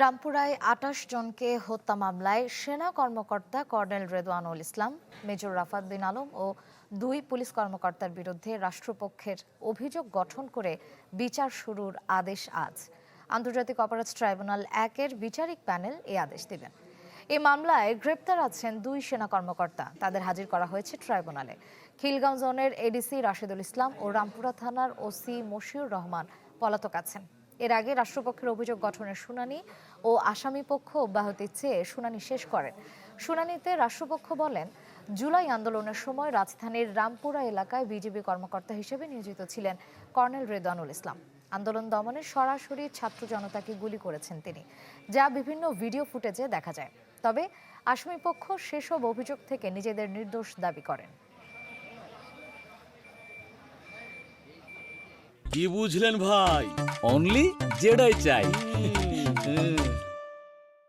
রামপুরায় ২৮ জনকে হত্যা মামলায় সেনা কর্মকর্তা কর্নেল রেদওয়ানুল ইসলাম, মেজর রাফাত বিন আলম ও ২ পুলিশ কর্মকর্তার বিরুদ্ধে রাষ্ট্রপক্ষের অভিযোগ গঠন করে বিচার শুরুর আদেশ আজ। আন্তর্জাতিক অপরাধ ট্রাইব্যুনাল ১-এর বিচারিক প্যানেল এই আদেশ দেবেন। এই মামলায় গ্রেপ্তার আছেন ২ সেনা কর্মকর্তা। তাদের হাজির করা হয়েছে ট্রাইব্যুনালে। খিলগাঁও জোনের এডিসি রাশেদুল ইসলাম ও রামপুরা থানার ওসি মশিউর রহমান পলাতক আছেন। এর আগে রাষ্ট্রপক্ষের অভিযোগ গঠনের শুনানি ও আসামিপক্ষ অব্যাহতি চেয়ে শুনানি শেষ করেন। শুনানিতে রাষ্ট্রপক্ষ বলেন, জুলাই আন্দোলনের সময় রাজধানীর রামপুরা এলাকায় বিজিবি কর্মকর্তা হিসেবে নিয়োজিত ছিলেন কর্নেল রেদওয়ানুল ইসলাম। আন্দোলন দমনে সরাসরি ছাত্র জনতাকে গুলি করেছেন তিনি, যা বিভিন্ন ভিডিও ফুটেজে দেখা যায়। তবে আসামিপক্ষ সেসব অভিযোগ থেকে নিজেদের নির্দোষ দাবি করেন। কি বুঝলেন ভাই? অনলি জেডাই চাই।